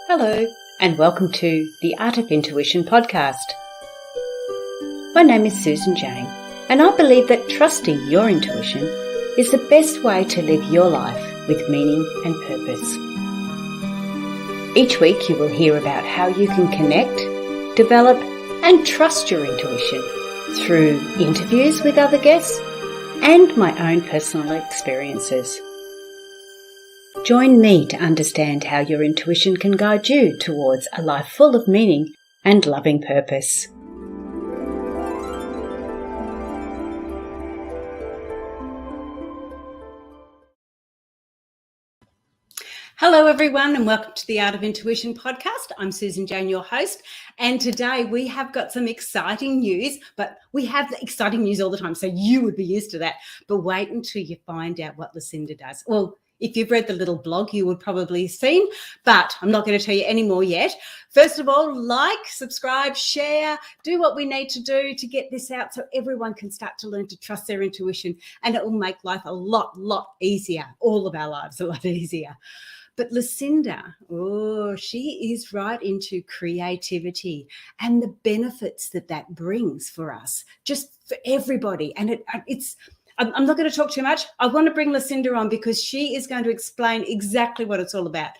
Hello, and welcome to the Art of Intuition podcast. My name is Susan Jane, and I believe that trusting your intuition is the best way to live your life with meaning and purpose. Each week you will hear about how you can connect, develop, and trust your intuition through interviews with other guests and my own personal experiences. Join me to understand how your intuition can guide you towards a life full of meaning and loving purpose. Hello everyone, and welcome to the Art of Intuition podcast. I'm Susan Jane, your host, and today we have got some exciting news, but we have exciting news all the time, so you would be used to that. But wait until you find out what Lucinda does. Well, if you've read the little blog, you would probably have seen, but I'm not going to tell you any more yet. First of all, like, subscribe, share, do what we need to do to get this out so everyone can start to learn to trust their intuition, and it will make life a lot easier, all of our lives a lot easier. But Lucinda, she is right into creativity and the benefits that brings for us, just for everybody. And I'm not going to talk too much. I want to bring Lucinda on because she is going to explain exactly what it's all about.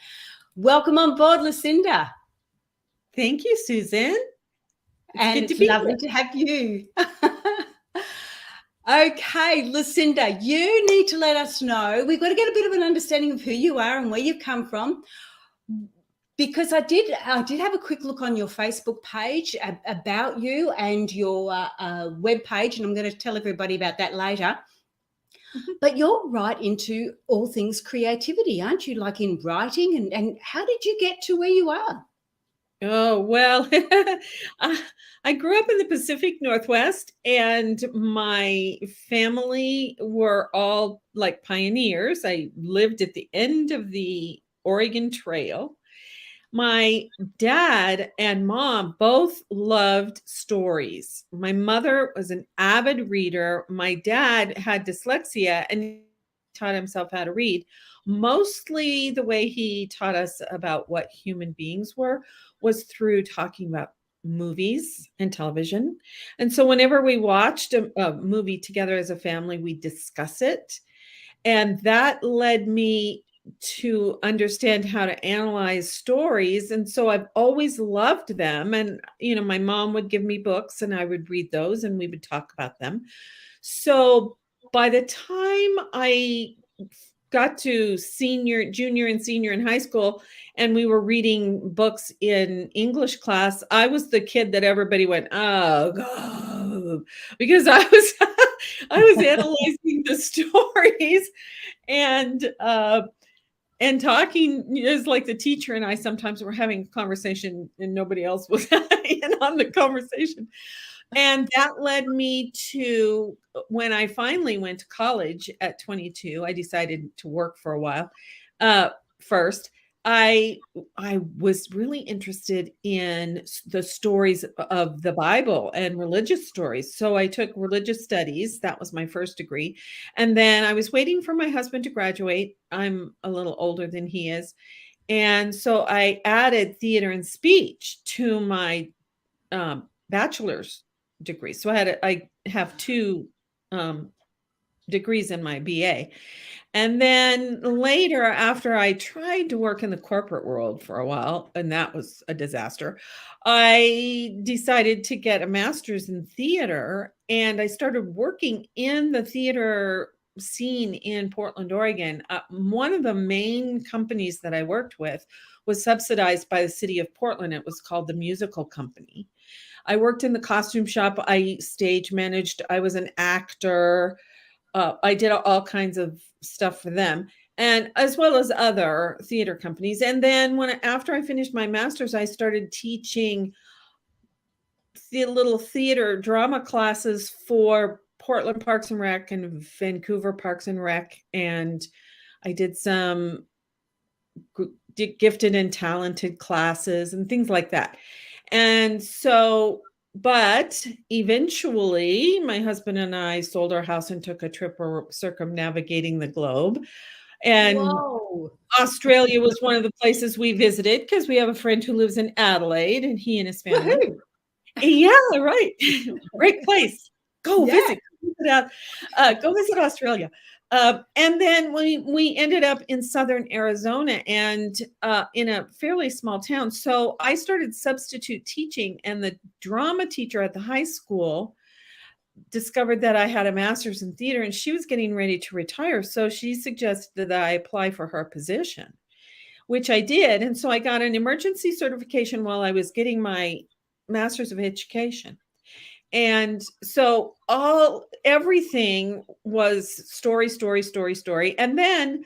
Welcome on board, Lucinda. Thank you, Susan. It's lovely to have you. Okay, Lucinda, you need to let us know. We've got to get a bit of an understanding of who you are and where you've come from, because I did have a quick look on your Facebook page about you and your web page, and I'm going to tell everybody about that later. But you're right into all things creativity, aren't you? Like in writing, and how did you get to where you are? Oh, well, I grew up in the Pacific Northwest, and my family were all like pioneers. I lived at the end of the Oregon Trail. My dad and mom both loved stories. My mother was an avid reader. My dad had dyslexia and he taught himself how to read. Mostly the way he taught us about what human beings were was through talking about movies and television. And so whenever we watched a movie together as a family, we discuss it. And that led me to understand how to analyze stories. And so I've always loved them. And, my mom would give me books and I would read those and we would talk about them. So by the time I got to junior and senior in high school, and we were reading books in English class, I was the kid that everybody went, oh God, because I was analyzing the stories and talking is like the teacher and I sometimes were having a conversation and nobody else was in on the conversation. And that led me to when I finally went to college at 22, I decided to work for a while. First, I was really interested in the stories of the Bible and religious stories. So I took religious studies. That was my first degree. And then I was waiting for my husband to graduate. I'm a little older than he is. And so I added theater and speech to my bachelor's degree. So I have two degrees in my BA. And then later, after I tried to work in the corporate world for a while, and that was a disaster, I decided to get a master's in theater, and I started working in the theater scene in Portland, Oregon. One of the main companies that I worked with was subsidized by the city of Portland. It was called the Musical Company. I worked in the costume shop. I stage managed. I was an actor. I did all kinds of stuff for them, and as well as other theater companies. And then after I finished my master's, I started teaching the little theater drama classes for Portland Parks and Rec and Vancouver Parks and Rec. And I did some gifted and talented classes and things like that. And so, but eventually my husband and I sold our house and took a trip circumnavigating the globe. And Whoa. Australia was one of the places we visited because we have a friend who lives in Adelaide, and he and his family. Woohoo. Yeah, right. Great place. Go Yeah. visit. Go visit Australia. And then we ended up in southern Arizona and in a fairly small town. So I started substitute teaching, and the drama teacher at the high school discovered that I had a master's in theater, and she was getting ready to retire. So she suggested that I apply for her position, which I did. And so I got an emergency certification while I was getting my master's of education. And so everything was story. And then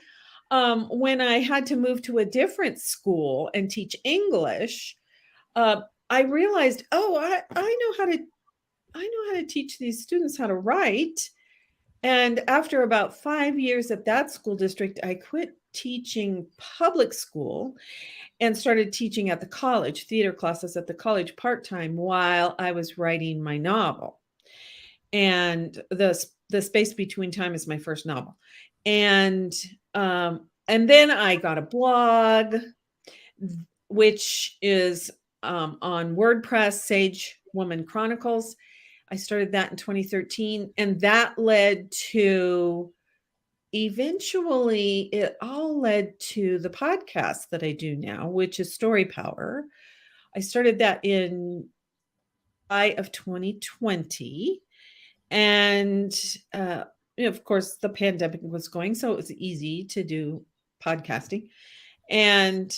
when I had to move to a different school and teach English, I realized, I know how to teach these students how to write. And after about 5 years at that school district, I quit teaching public school and started teaching at the college, theater classes at the college part-time while I was writing my novel. And the Space Between Time is my first novel. And then I got a blog, which is on WordPress, Sage Woman Chronicles. I started that in 2013, and that led to eventually it all led to the podcast that I do now, which is Story Power. I started that in July of 2020. And of course, the pandemic was going, so it was easy to do podcasting. And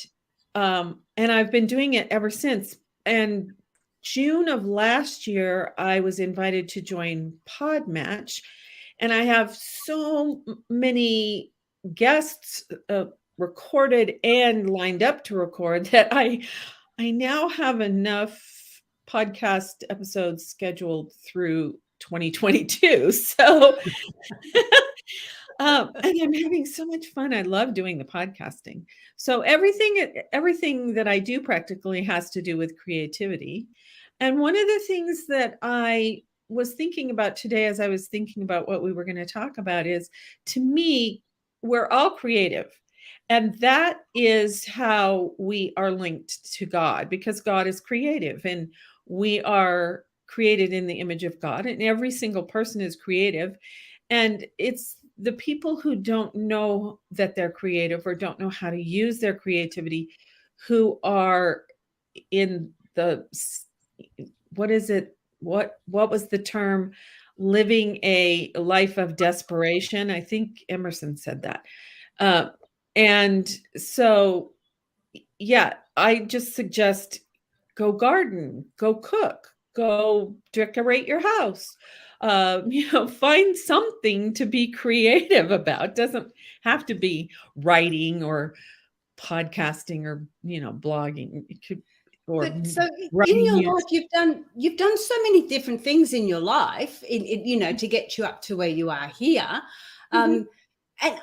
I've been doing it ever since. And June of last year, I was invited to join Podmatch, and I have so many guests recorded and lined up to record that I now have enough podcast episodes scheduled through 2022. So, and I'm having so much fun. I love doing the podcasting. So everything that I do practically has to do with creativity. And one of the things that I was thinking about today, as I was thinking about what we were going to talk about, is, to me, we're all creative. And that is how we are linked to God, because God is creative and we are created in the image of God, and every single person is creative. And it's the people who don't know that they're creative or don't know how to use their creativity who are in the, what is it? What was the term? Living a life of desperation. I think Emerson said that. And so, yeah, I just suggest go garden, go cook, go decorate your house. Find something to be creative about. It doesn't have to be writing or podcasting or blogging. It could, or But so in writing your music. life, you've done so many different things in your life, to get you up to where you are here. Mhm. And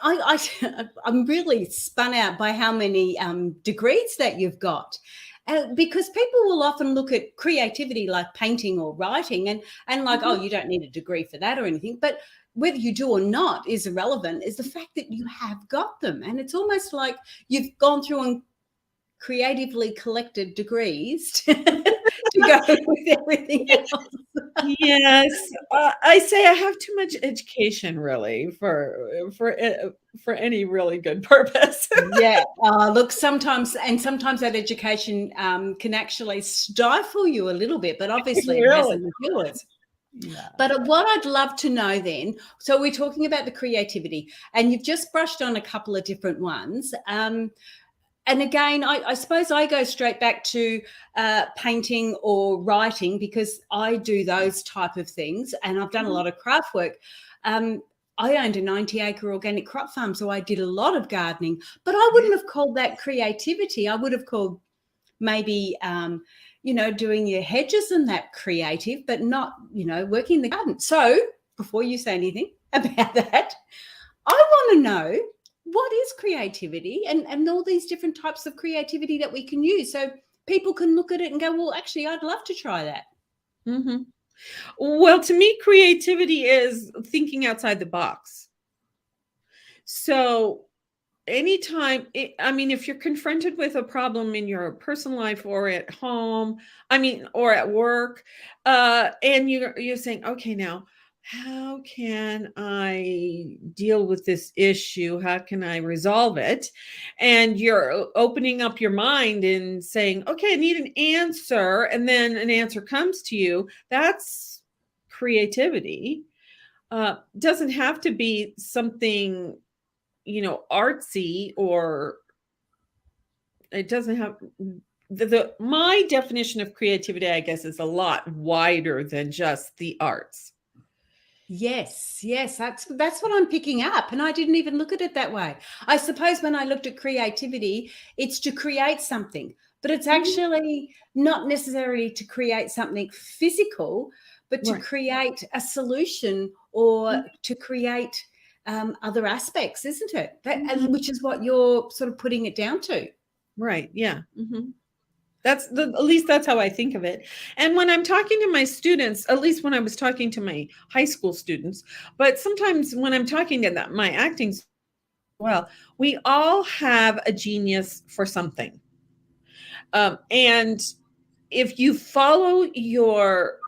I'm really spun out by how many degrees that you've got. Because people will often look at creativity like painting or writing and like, oh, you don't need a degree for that or anything. But whether you do or not is irrelevant, is the fact that you have got them. And it's almost like you've gone through and creatively collected degrees to go with everything else. Yes, I say I have too much education, really, for any really good purpose. Yeah. Look, sometimes that education can actually stifle you a little bit, but obviously it Really? hasn't with yours. Yeah. But what I'd love to know then, so we're talking about the creativity, and you've just brushed on a couple of different ones. And again, I suppose I go straight back to painting or writing, because I do those type of things, and I've done a lot of craft work. I owned a 90-acre organic crop farm, so I did a lot of gardening, but I wouldn't have called that creativity. I would have called maybe, doing your hedges and that creative, but not, working in the garden. So before you say anything about that, I want to know, what is creativity and all these different types of creativity that we can use, so people can look at it and go, well, actually, I'd love to try that. Mm-hmm. Well, to me, creativity is thinking outside the box. So anytime, if you're confronted with a problem in your personal life or at home, or at work, and you're saying, okay, now how can I deal with this issue? How can I resolve it? And you're opening up your mind and saying, okay, I need an answer. And then an answer comes to you. That's creativity. Doesn't have to be something, artsy, or it doesn't have my definition of creativity, I guess, is a lot wider than just the arts. Yes, that's what I'm picking up, and I didn't even look at it that way. I suppose when I looked at creativity, it's to create something, but it's actually not necessarily to create something physical, but to create a solution or to create other aspects, isn't it? Which is what you're sort of putting it down to. Right. Yeah. At least that's how I think of it. And when I'm talking to my students, at least when I was talking to my high school students, but sometimes when I'm talking to my acting, well, we all have a genius for something. And if you follow your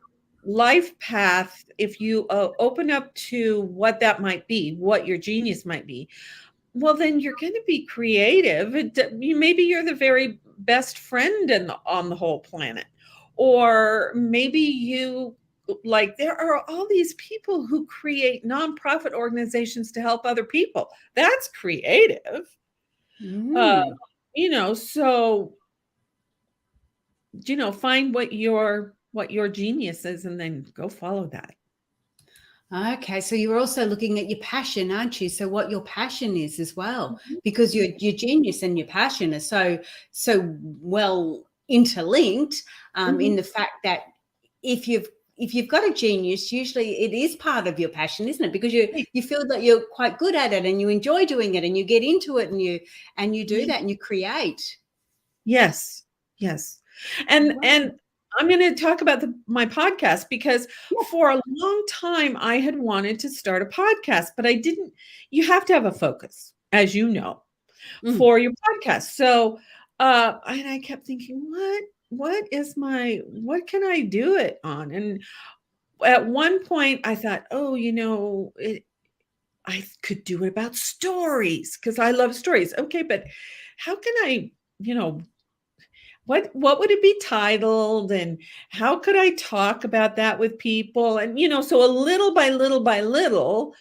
life path, if you open up to what that might be, what your genius might be, well, then you're going to be creative. Maybe you're the very best friend on the whole planet. Or maybe there are all these people who create nonprofit organizations to help other people. That's creative. So, find what your genius is and then go follow that. Okay, so you're also looking at your passion, aren't you? So what your passion is as well, because your genius and your passion are so well interlinked in the fact that if you've got a genius, usually it is part of your passion, isn't it? Because you feel that you're quite good at it and you enjoy doing it and you get into it and you do that and you create. Yes. And I'm going to talk about my podcast because for a long time I had wanted to start a podcast, but I didn't. You have to have a focus, as you know, for your podcast. So, and I kept thinking, what can I do it on? And at one point I thought, I could do it about stories because I love stories. Okay, but how can I, what would it be titled and how could I talk about that with people? And, so a little by little,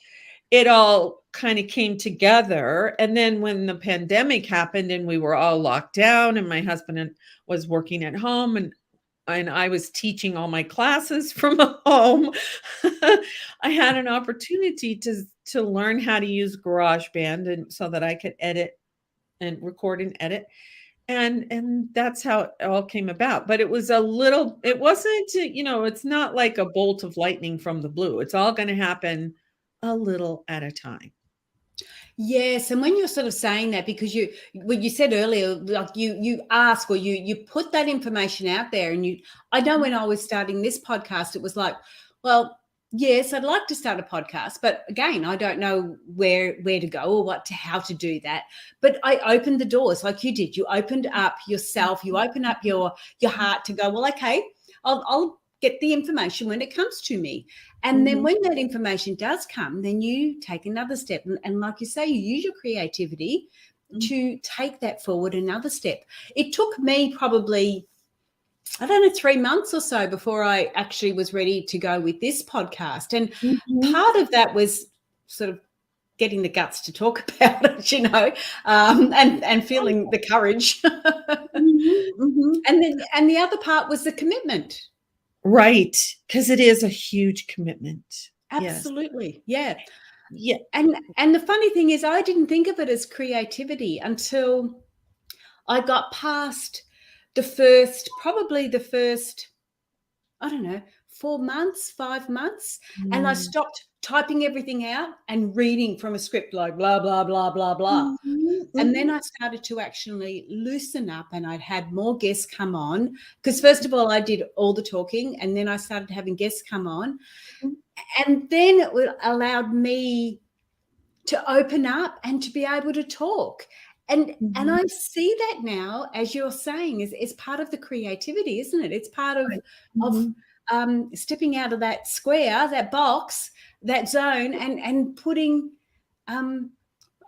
it all kind of came together. And then when the pandemic happened and we were all locked down and my husband was working at home and I was teaching all my classes from home, I had an opportunity to learn how to use GarageBand and so that I could edit and record and edit. And that's how it all came about. But it wasn't, it's not like a bolt of lightning from the blue. It's all going to happen a little at a time. Yes, and when you're sort of saying that, because what you said earlier, like you ask or you put that information out there, and I know when I was starting this podcast, it was like, well, yes, I'd like to start a podcast, but again, I don't know where to go or how to do that. But I opened the doors like you did. You opened up yourself. You opened up your heart to go, well, okay, I'll get the information when it comes to me. And then when that information does come, then you take another step. And like you say, you use your creativity to take that forward another step. It took me probably, 3 months or so before I actually was ready to go with this podcast. And part of that was sort of getting the guts to talk about it, and feeling the courage. And the other part was the commitment. Right, because it is a huge commitment. Absolutely, yes. Yeah. And the funny thing is, I didn't think of it as creativity until I got past the first, I don't know, 4 months, 5 months, and I stopped typing everything out and reading from a script like blah, blah, blah, blah, blah. And then I started to actually loosen up, and I'd had more guests come on because first of all, I did all the talking, and then I started having guests come on. And then it allowed me to open up and to be able to talk. And Mhm. I see that now, as you're saying, is part of the creativity, isn't it? It's part of Right. of Mhm. stepping out of that square, that box, that zone, and putting.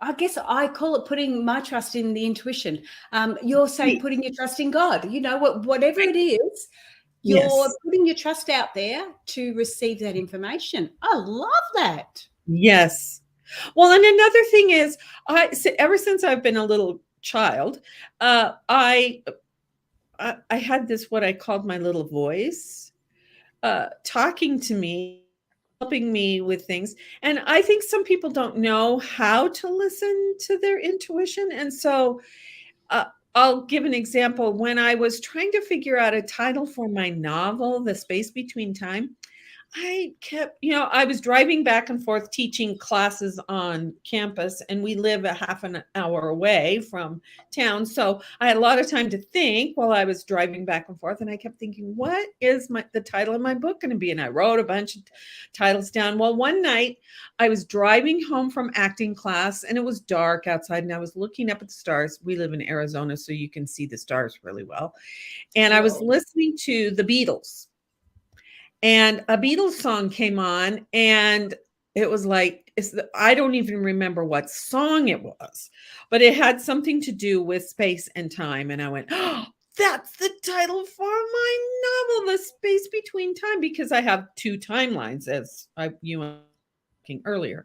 I guess I call it putting my trust in the intuition. You're saying Right. putting your trust in God. You know, whatever Right. it is, you're Yes. putting your trust out there to receive that information. I love that. Yes. Well, and another thing is, ever since I've been a little child, I had this what I called my little voice, talking to me, helping me with things. And I think some people don't know how to listen to their intuition. And so uh, I'll give an example. When I was trying to figure out a title for my novel, The Space Between Time, I kept, I was driving back and forth teaching classes on campus, and we live a half an hour away from town. So I had a lot of time to think while I was driving back and forth. And I kept thinking, what is the title of my book going to be? And I wrote a bunch of titles down. Well, one night I was driving home from acting class, and it was dark outside, and I was looking up at the stars. We live in Arizona, so you can see the stars really well. And I was Cool. listening to the Beatles. And a Beatles song came on, and it was like, I don't even remember what song it was, but it had something to do with space and time. And I went, oh, that's the title for my novel, The Space Between Time, because I have two timelines, as you were talking earlier.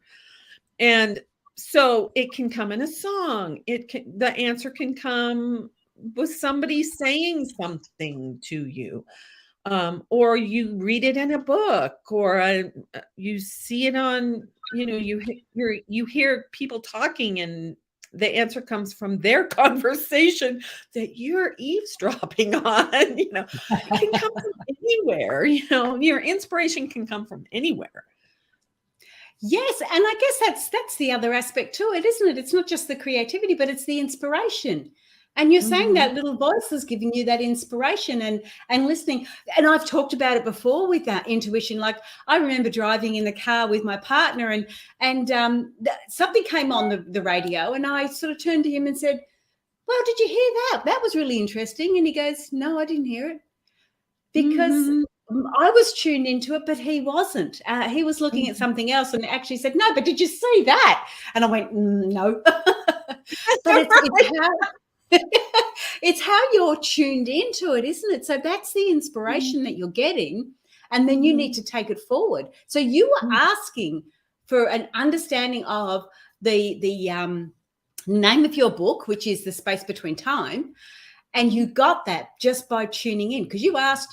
And so it can come in a song. The answer can come with somebody saying something to you, or you read it in a book, or you see it on, you hear people talking, and the answer comes from their conversation that you're eavesdropping on. It can come from anywhere. Your inspiration can come from anywhere. Yes, and I guess that's the other aspect to it, isn't it? It's not just the creativity, but it's the inspiration. And you're saying Mhm. that little voice is giving you that inspiration and listening. And I've talked about it before with that intuition. Like I remember driving in the car with my partner, and something came on the radio, and I sort of turned to him and said, "Well, did you hear that? That was really interesting." And he goes, "No, I didn't hear it." Because Mhm. I was tuned into it, but he wasn't. He was looking at Mhm. something else and actually said, "No, but did you see that?" And I went, "No." But it's Right. how it's how you're tuned into it, isn't it? So that's the Mhm. inspiration that you're getting, and then you need Mhm. to take it forward. So you were Mhm. asking for an understanding of the name of your book, which is The Space Between Time, and you got that just by tuning in because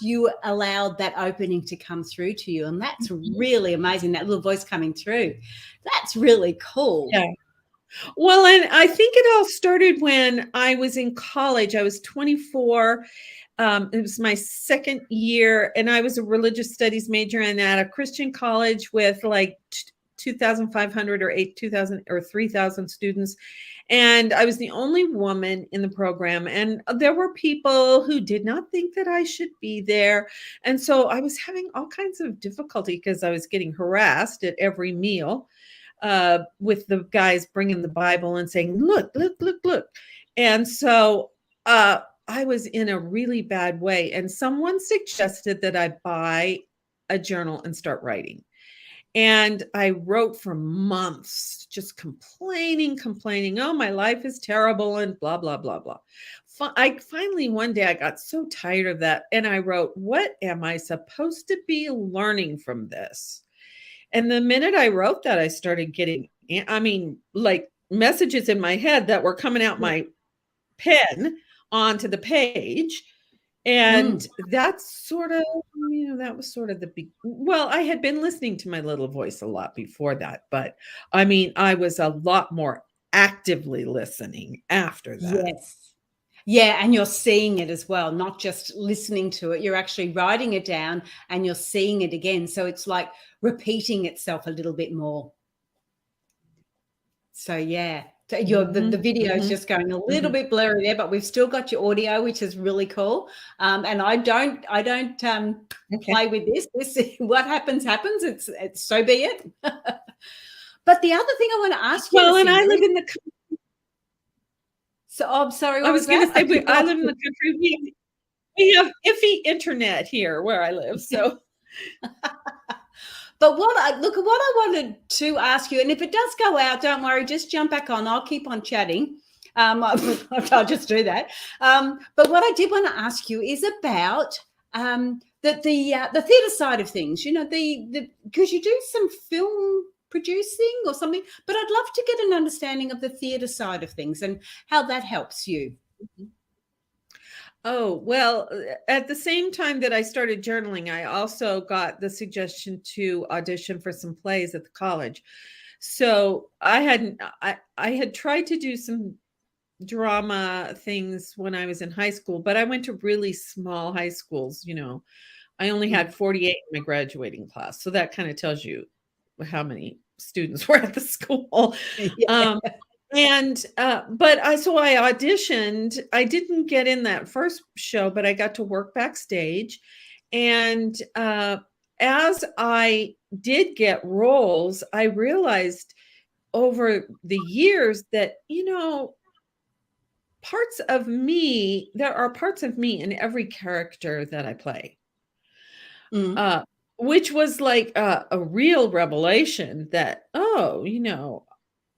you allowed that opening to come through to you. And that's Mhm. really amazing. That little voice coming through. That's really cool. Yeah. Well, and I think it all started when I was in college. I was 24. It was my second year, and I was a religious studies major and at a Christian college with like 2,500 or 2,000 or 3,000 students. And I was the only woman in the program. And there were people who did not think that I should be there. And so I was having all kinds of difficulty because I was getting harassed at every meal, with the guys bringing the Bible and saying, "Look, look, look, look." And so I was in a really bad way. And someone suggested that I buy a journal and start writing. And I wrote for months, just complaining. Oh, my life is terrible and blah, blah, blah, blah. I finally, one day, I got so tired of that. And I wrote, what am I supposed to be learning from this? And the minute I wrote that, I started getting, like messages in my head that were coming out my pen onto the page. Mm. And that's sort of, that was sort of well, I had been listening to my little voice a lot before that, but I was a lot more actively listening after that. Yes. Yeah. And you're seeing it as well, not just listening to it. You're actually writing it down and you're seeing it again. So it's like repeating itself a little bit more. So yeah, so the Mhm, video is mhm, just going a little mhm. bit blurry there, but we've still got your audio, which is really cool. And I don't Okay. play with this. This what happens happens. It's so be it. But the other thing I want to ask you, Well, and I Lucinda, live in the so I'm sorry, I what was was going to that? say, I live in the country. We have iffy internet here where I live. So, But what I wanted to ask you, and if it does go out, don't worry, just jump back on. I'll keep on chatting. I'll just do that. But what I did want to ask you is about the theatre side of things. You know, the because you do some film producing or something, but I'd love to get an understanding of the theatre side of things and how that helps you. oh, well, at the same time that I started journaling, I also got the suggestion to audition for some plays at the college. So I had tried to do some drama things when I was in high school, but I went to really small high schools. I only had 48 in my graduating class. So that kind of tells you how many students were at the school. Yeah. But I auditioned. I didn't get in that first show, but I got to work backstage. And as I did get roles, I realized over the years that, there are parts of me in every character that I play. Mm. Which was like a real revelation that,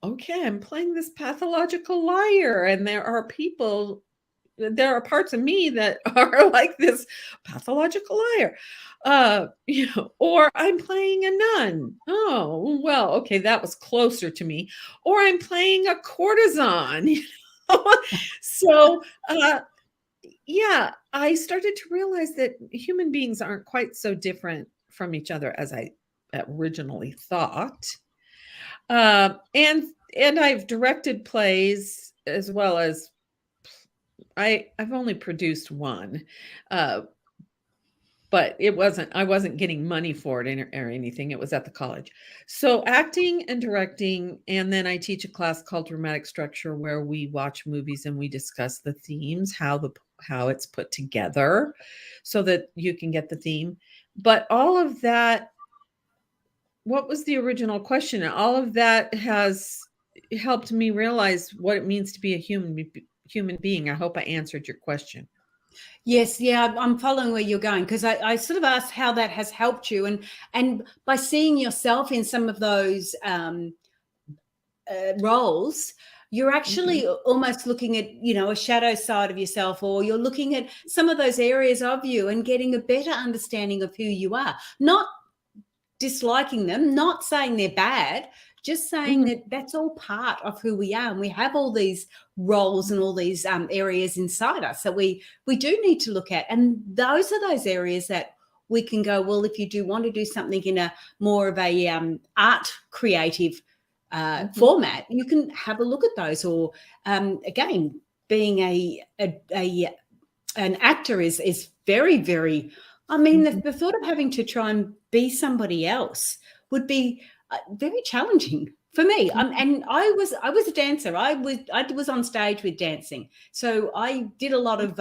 okay, I'm playing this pathological liar, and there are parts of me that are like this pathological liar. Or I'm playing a nun. Oh, well, okay, that was closer to me. Or I'm playing a courtesan. So, yeah, I started to realize that human beings aren't quite so different from each other as I originally thought. And I've directed plays as well as I've only produced one, but I wasn't getting money for it or anything. It was at the college. So acting and directing, and then I teach a class called dramatic structure where we watch movies and we discuss the themes, how it's put together so that you can get the theme. But all of that, what was the original question? All of that has helped me realize what it means to be a human being. I hope I answered your question. Yes, yeah, I'm following where you're going, because I sort of asked how that has helped you, and by seeing yourself in some of those roles, you're actually almost looking at, a shadow side of yourself, or you're looking at some of those areas of you and getting a better understanding of who you are. Not disliking them, not saying they're bad, just saying that that's all part of who we are, and we have all these roles and all these areas inside us that we do need to look at, and those are those areas that we can go, well, if you do want to do something in a more of a art creative format, you can have a look at those. Or again, being an actor is very, very, I mean, the thought of having to try and be somebody else would be very challenging for me. And I was a dancer. I was on stage with dancing, so I did a lot of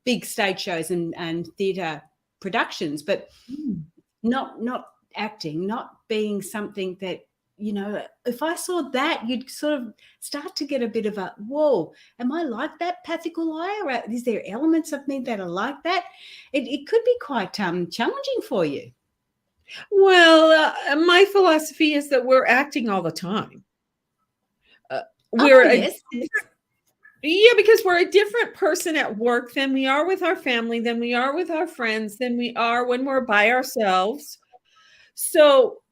big stage shows and theatre productions, but not acting, not being something that, if I saw that, you'd sort of start to get a bit of a, whoa, am I like that pathical liar? Is there elements of me that are like that? It could be quite challenging for you. Well, my philosophy is that we're acting all the time. Yes. Yeah, because we're a different person at work than we are with our family, than we are with our friends, than we are when we're by ourselves. So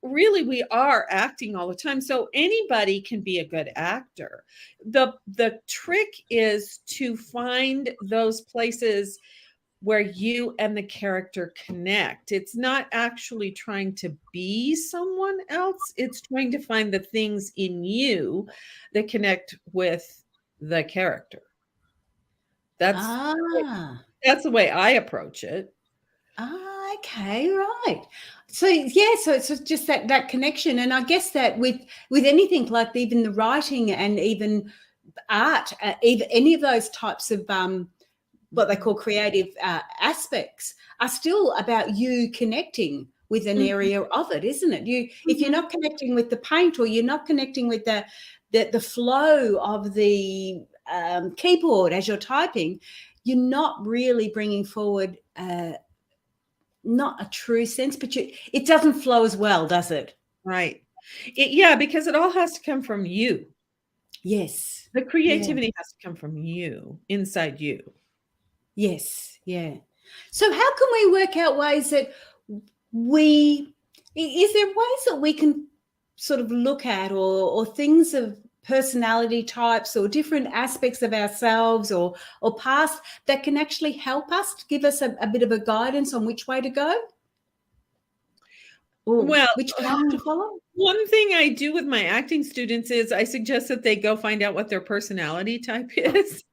really, we are acting all the time. So anybody can be a good actor. The trick is to find those places where you and the character connect. It's not actually trying to be someone else. It's trying to find the things in you that connect with the character. That's the way I approach it. Okay, right. So yeah, so it's just that connection, and I guess that with anything like even the writing and even art, even any of those types of what they call creative aspects are still about you connecting with an area of it, isn't it? If you're not connecting with the paint, or you're not connecting with the flow of the keyboard as you're typing, you're not really bringing forward not a true sense, but it doesn't flow as well, does it? Right. Yeah, because it all has to come from you. Yes. The creativity has to come from you, inside you. Yes. Yeah. So how can we work out ways that is there ways that we can sort of look at, or things of personality types or different aspects of ourselves or past that can actually help us, to give us a bit of a guidance on which way to go? Or Well, which path to follow? one thing I do with my acting students is I suggest that they go find out what their personality type is.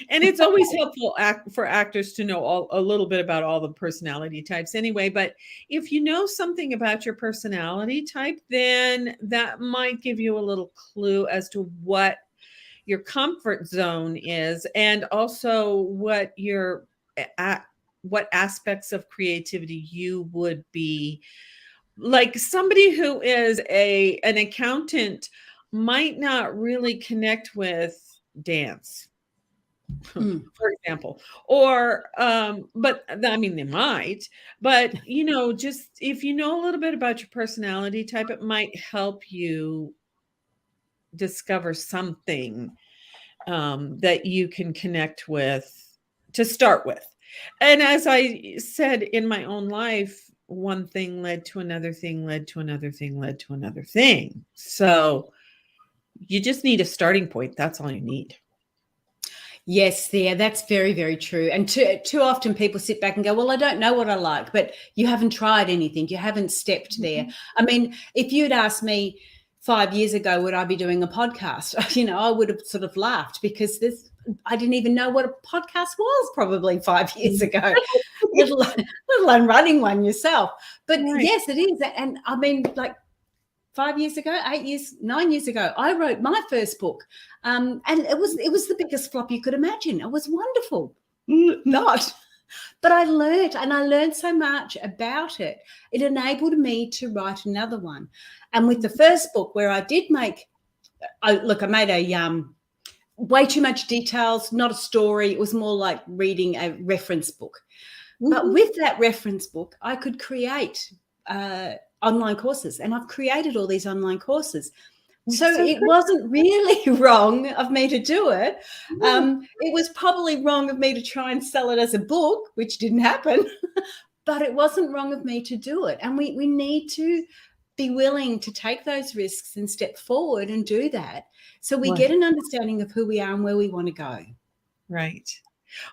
And it's always helpful for actors to know a little bit about all the personality types anyway. But if you know something about your personality type, then that might give you a little clue as to what your comfort zone is, and also what what aspects of creativity you would be. Like somebody who is an accountant might not really connect with dance, for example, or but I mean they might, but just if you know a little bit about your personality type, it might help you discover something that you can connect with to start with. And as I said, in my own life, one thing led to another thing, led to another thing, led to another thing. So you just need a starting point. That's all you need. Yes, that's very, very true. And too often people sit back and go, well, I don't know what I like, but you haven't tried anything. You haven't stepped there. I mean, if you'd asked me 5 years ago, would I be doing a podcast? I would have sort of laughed, because I didn't even know what a podcast was probably 5 years ago, let alone running one yourself. But Right. yes, it is. And I mean, like 5 years ago, 8 years, 9 years ago, I wrote my first book. And it was the biggest flop you could imagine. It was wonderful. Not. But I learned so much about it. It enabled me to write another one. And with the first book, where I did I made a way too much details, not a story. It was more like reading a reference book. But with that reference book, I could create online courses, and I've created all these online courses. So it wasn't really wrong of me to do it. It was probably wrong of me to try and sell it as a book, which didn't happen, but it wasn't wrong of me to do it. And we need to be willing to take those risks and step forward and do that, so we get an understanding of who we are and where we want to go. Right.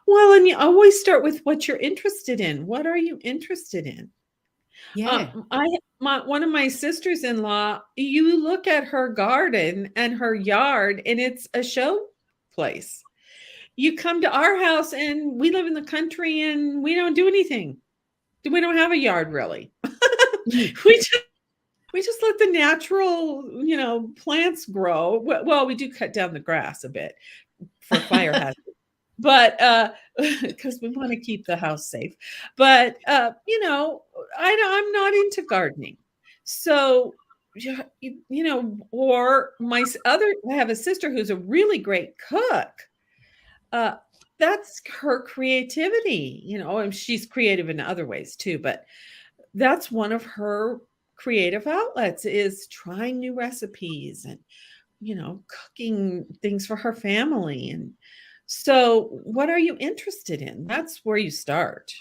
Well, and you always start with what you're interested in. What are you interested in? Yeah. One of my sisters-in-law, you look at her garden and her yard, and it's a show place. You come to our house, and we live in the country, and we don't do anything. We don't have a yard, really. We just let the natural, plants grow. Well, we do cut down the grass a bit for fire hazard. But because we want to keep the house safe. But I'm not into gardening. So or I have a sister who's a really great cook. That's her creativity, and she's creative in other ways too, but that's one of her creative outlets, is trying new recipes and cooking things for her family. And so what are you interested in? That's where you start.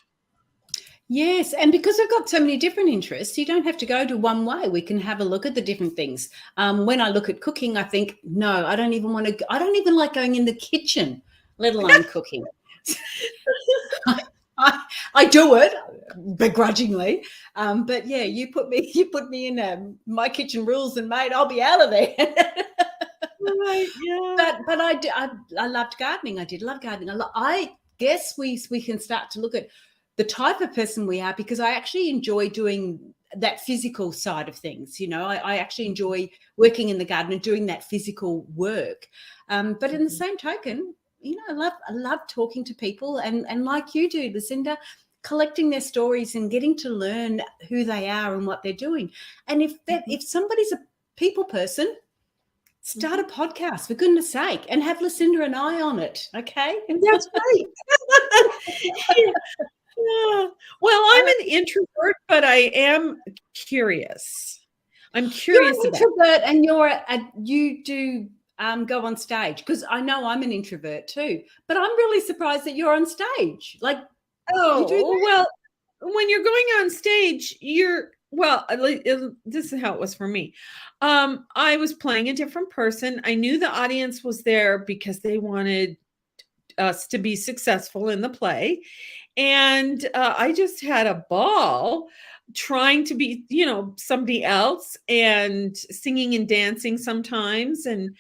Yes, and because I've got so many different interests, you don't have to go to one way. We can have a look at the different things. When I look at cooking, I think, no, I don't even like going in the kitchen, let alone cooking. I do it begrudgingly, but yeah, you put me in my kitchen rules, and mate, I'll be out of there. Right, yeah. But I loved gardening. I did love gardening. I guess we can start to look at the type of person we are, because I actually enjoy doing that physical side of things. I actually enjoy working in the garden and doing that physical work. But in the same token, I love talking to people, and like you do, Lucinda, collecting their stories and getting to learn who they are and what they're doing. And if somebody's a people person, start a podcast, for goodness sake, and have Lucinda and I on it, okay? That's right. Yeah. Well, I'm an introvert, but I am curious. I'm curious You're an about. introvert, and you do go on stage, because I know I'm an introvert too. But I'm really surprised that you're on stage. Like, you do that? Well, when you're going on stage, this is how it was for me. I was playing a different person. I knew the audience was there because they wanted us to be successful in the play. And I just had a ball trying to be, somebody else, and singing and dancing sometimes. And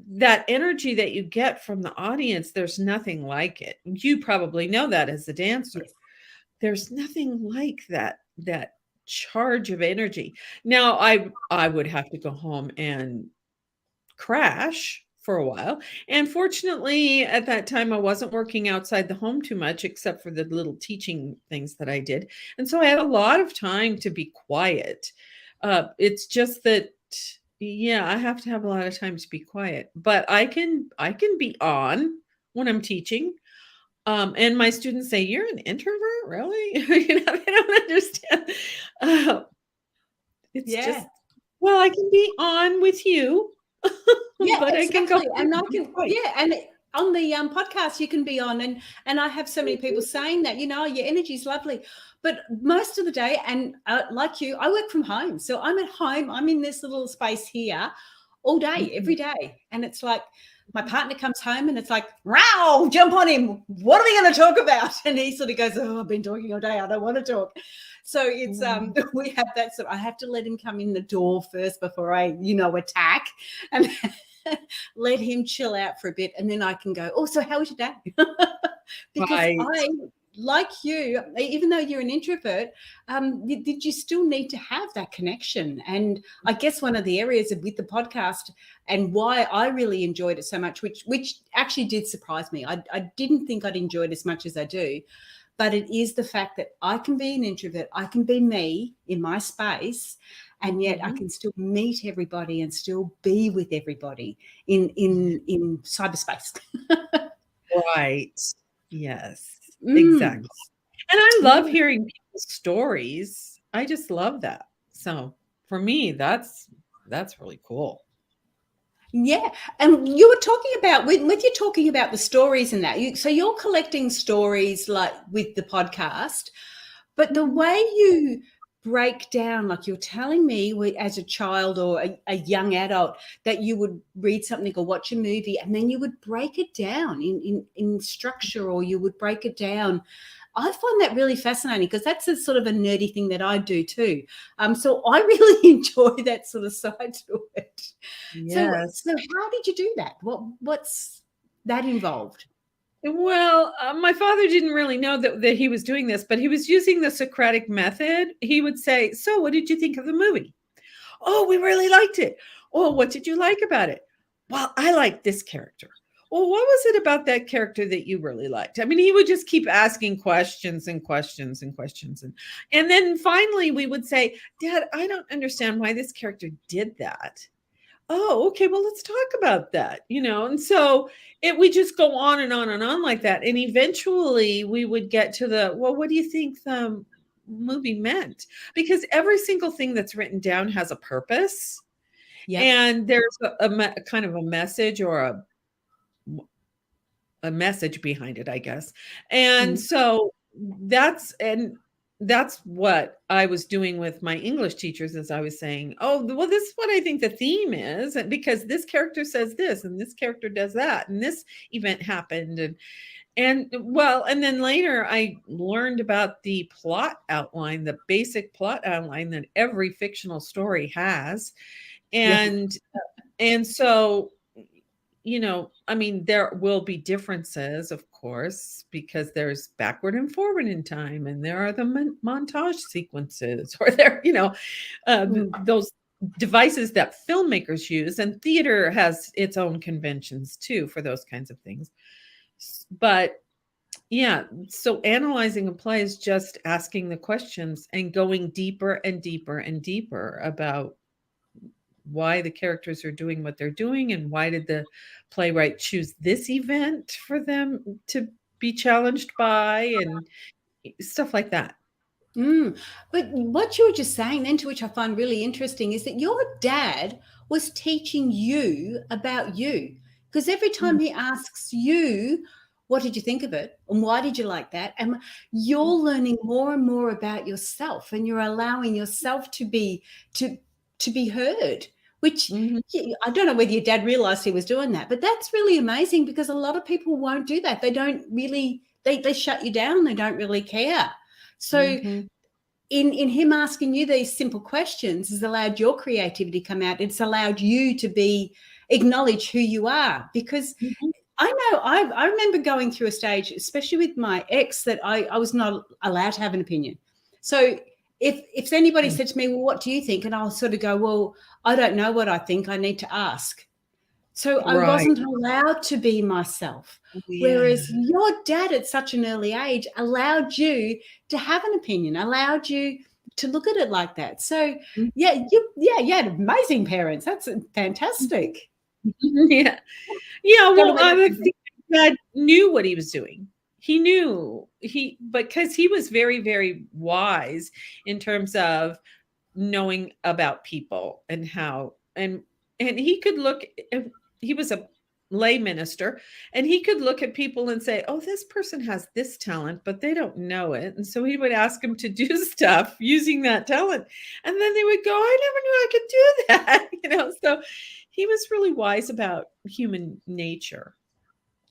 that energy that you get from the audience, there's nothing like it. You probably know that as a dancer. Yes. There's nothing like that charge of energy. Now, I would have to go home and crash for a while. And fortunately, at that time, I wasn't working outside the home too much, except for the little teaching things that I did. And so I had a lot of time to be quiet. It's just that, yeah, I have to have a lot of time to be quiet, but I can be on when I'm teaching. And my students say, "You're an introvert, really?" They don't understand. It's just, well, I can be on with you. Yeah, but exactly. I can go, and on the podcast you can be on, and I have so many people saying that, your energy is lovely, but most of the day, and like you, I work from home, so I'm at home, I'm in this little space here all day, every day, and it's like my partner comes home and it's like, "Wow, jump on him, what are we going to talk about?" And he sort of goes, "Oh, I've been talking all day, I don't want to talk." So it's we have that sort of, I have to let him come in the door first before I attack, and let him chill out for a bit, and then I can go, "Oh, so how was your day?" Because right. I, like you, even though you're an introvert, did you still need to have that connection? And I guess one of the areas with the podcast, and why I really enjoyed it so much, which actually did surprise me. I didn't think I'd enjoy it as much as I do, but it is the fact that I can be an introvert, I can be me in my space, and yet I can still meet everybody and still be with everybody in cyberspace. Right. Yes, exactly. And I love hearing people's stories. I just love that. So for me, that's really cool. Yeah, and you were talking about, when you're talking about the stories and that, so you're collecting stories like with the podcast, but the way you break down, like you're telling me as a child or a young adult, that you would read something or watch a movie and then you would break it down in structure, or you would break it down. I find that really fascinating, because that's a sort of a nerdy thing that I do too. So I really enjoy that sort of side to it. Yes. So how did you do that? What's that involved? Well, my father didn't really know that he was doing this, but he was using the Socratic method. He would say, "So what did you think of the movie?" "Oh, we really liked it." "Oh, what did you like about it?" "Well, I liked this character." "Well, what was it about that character that you really liked?" I mean, he would just keep asking questions and questions and questions. And then finally we would say, "Dad, I don't understand why this character did that." "Oh, okay, well, let's talk about that." And so we just go on and on and on like that. And eventually we would get to well, what do you think the movie meant? Because every single thing that's written down has a purpose. Yeah. And there's a kind of a message, or a message behind it, I guess. And so that's what I was doing with my English teachers, as I was saying, "Oh, well, this is what I think the theme is, and because this character says this and this character does that and this event happened." And then later I learned about the plot outline, the basic plot outline that every fictional story has. And so, I mean, there will be differences, of course, because there's backward and forward in time, and there are the montage sequences, or those devices that filmmakers use, and theater has its own conventions too for those kinds of things. But Yeah. So analyzing a play is just asking the questions and going deeper and deeper and deeper about why the characters are doing what they're doing and why did the playwright choose this event for them to be challenged by and stuff like that. Mm. But what you were just saying then, to which I find really interesting, is that your dad was teaching you about you. Because every time Mm, he asks you, what did you think of it? And why did you like that? And you're learning more and more about yourself, and you're allowing yourself to be heard, which mhm. I don't know whether your dad realized he was doing that, but that's really amazing because a lot of people won't do that. They don't really, they shut you down. They don't really care. So Mhm. in him asking you these simple questions has allowed your creativity to come out. It's allowed you to be acknowledge who you are, because Mhm. I know I remember going through a stage, especially with my ex, that I was not allowed to have an opinion. So if anybody Mm. said to me, well, what do you think? And I'll sort of go, well, I don't know what I think. I need to ask. So I Right. wasn't allowed to be myself. Oh, yeah. Whereas your dad at such an early age allowed you to have an opinion, allowed you to look at it like that. So Mhm. you had amazing parents. That's fantastic. Yeah. Yeah, Don't know well, whether I think my dad knew what he was doing. He knew because he was very, very wise in terms of knowing about people and how and he could look he was a lay minister and he could look at people and say, oh, this person has this talent but they don't know it, and so he would ask them to do stuff using that talent, and then they would go, I never knew I could do that. So he was really wise about human nature.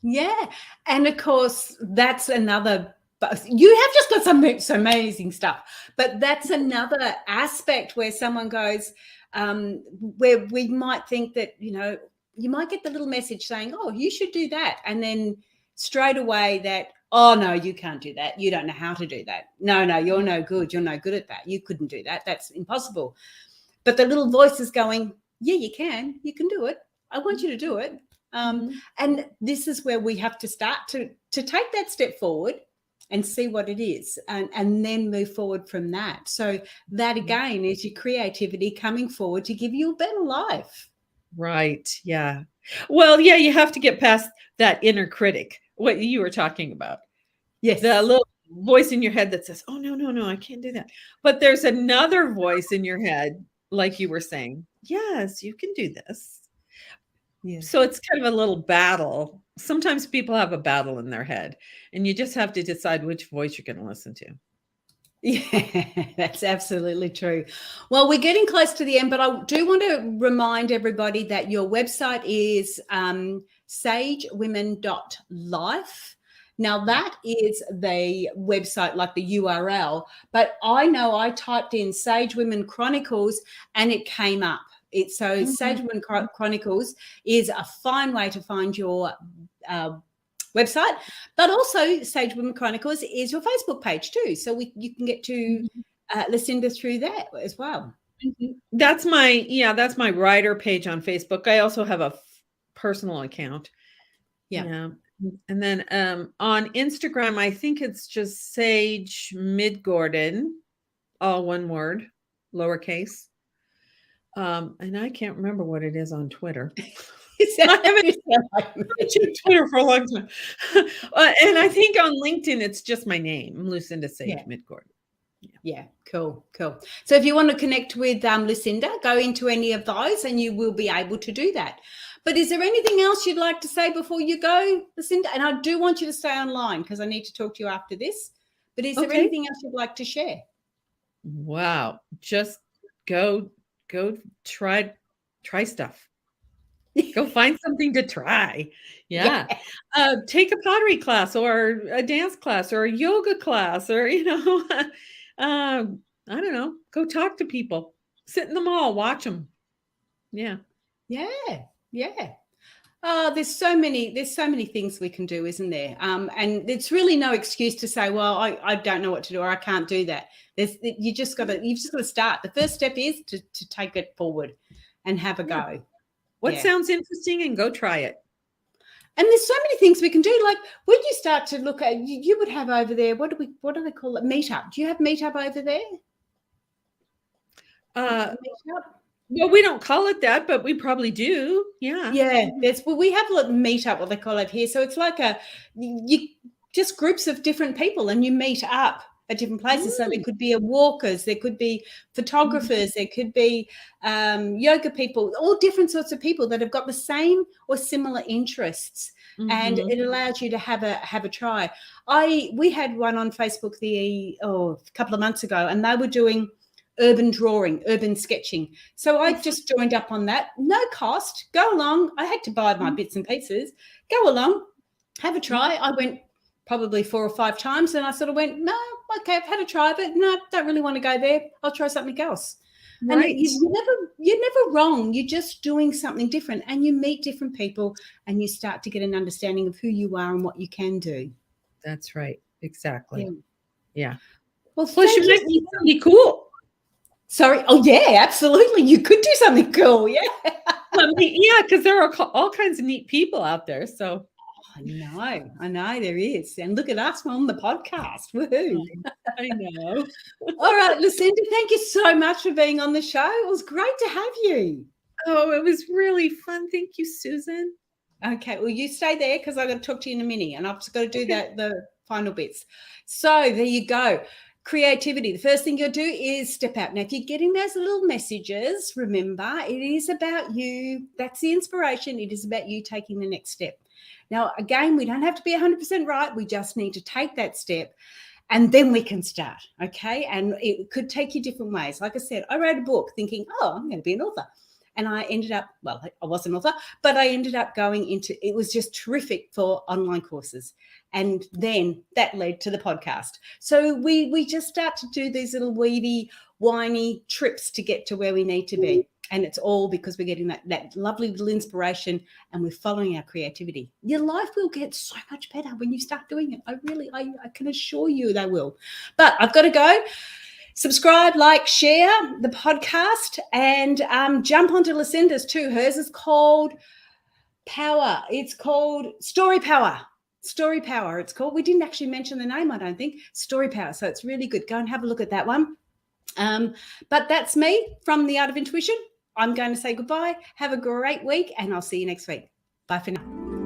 Yeah. And of course, that's another, but you have just got some amazing stuff. But that's another aspect where someone goes, where we might think that, you might get the little message saying, oh, you should do that. And then straight away that, oh, no, you can't do that. You don't know how to do that. No, you're no good. You're no good at that. You couldn't do that. That's impossible. But the little voice is going, yeah, you can. You can do it. I want you to do it. Mhm. And this is where we have to start to take that step forward and see what it is, and then move forward from that. So that again is your creativity coming forward to give you a better life. Right. Yeah. Well, yeah, you have to get past that inner critic, what you were talking about. The Yes. little voice in your head that says, "Oh, no, no, no, I can't do that." But there's another voice in your head, like you were saying, "Yes, you can do this." Yeah. So it's kind of a little battle. Sometimes people have a battle in their head, and you just have to decide which voice you're gonna listen to. Yeah, that's absolutely true. Well, we're getting close to the end, but I do want to remind everybody that your website is sagewomen.life. Now, that is the website, like the URL, but I know I typed in Sage Women Chronicles and it came up. Mhm. Sage Women Chronicles is a fine way to find your website, but also Sage Women Chronicles is your Facebook page too. So you can get to Mhm. Lucinda through that as well. Mhm. That's my writer page on Facebook. I also have a personal account. Yeah. Yeah. And then on Instagram, I think it's just Sage-Midgorden, all one word, lowercase. And I can't remember what it is on Twitter. I haven't You sound like me. checked Twitter for a long time. And I think on LinkedIn, it's just my name, Lucinda Yeah. Sage-Midgorden. Yeah. Yeah, cool. So if you want to connect with Lucinda, go into any of those and you will be able to do that. But is there anything else you'd like to say before you go, Lucinda? And I do want you to stay online because I need to talk to you after this. But is there Okay. anything else you'd like to share? Wow. Just go, go try stuff. Go find something to try. Yeah. Yeah. Take a pottery class or a dance class or a yoga class or, I don't know, go talk to people. Sit in the mall, watch them. Yeah. Yeah. Yeah. Oh, there's so many things we can do, isn't there? And it's really no excuse to say, well, I don't know what to do or I can't do that. You've just got to start. The first step is to take it forward and have a Yeah. go. What Yeah. sounds interesting and go try it. And there's so many things we can do. Like when you start to look at, you would have over there, what do they call it? Meetup. Do you have Meetup over there? Meetup? Well, we don't call it that, but we probably do. Yeah. Yeah. We have a Meetup, what they call it here. So it's like just groups of different people and you meet up at different places. So there could be walkers, there could be photographers, there could be yoga people, all different sorts of people that have got the same or similar interests. And it allows you to have a try. We had one on Facebook a couple of months ago, and they were doing urban drawing, urban sketching. So I just joined up on that. No cost. Go along. I had to buy my bits and pieces. Go along, have a try. I went probably 4 or 5 times, and I sort of went, no, okay, I've had a try, but no, don't really want to go there. I'll try something else. Right. And you're never wrong. You're just doing something different, and you meet different people, and you start to get an understanding of who you are and what you can do. That's right. Exactly. Yeah. Well, plus you might meet somebody cool. Sorry. Oh, yeah, absolutely. You could do something cool. Yeah. Yeah, because there are all kinds of neat people out there. So I know there is. And look at us on the podcast. Woohoo. I know. All right, Lucinda, thank you so much for being on the show. It was great to have you. Oh, it was really fun. Thank you, Susan. Okay, well, you stay there because I've got to talk to you in a minute, and I've just got to do the final bits. So there you go. Creativity. The first thing you'll do is step out. Now, if you're getting those little messages, remember, it is about you. That's the inspiration. It is about you taking the next step. Now, again, we don't have to be 100% right. We just need to take that step, and then we can start, okay? And it could take you different ways. Like I said, I wrote a book thinking, I'm going to be an author. And I ended up, well, I was an author, but I ended up going into, it was just terrific for online courses. And then that led to the podcast. So we just start to do these little weedy, whiny trips to get to where we need to be. And it's all because we're getting that lovely little inspiration and we're following our creativity. Your life will get so much better when you start doing it. I can assure you they will. But I've got to go. Subscribe, like, share the podcast, and jump onto Lucinda's too. Hers is called Power. It's called Story Power. Story Power, it's called. We didn't actually mention the name, I don't think. Story Power. So it's really good. Go and have a look at that one. But that's me from The Art of Intuition. I'm going to say goodbye. Have a great week, and I'll see you next week. Bye for now.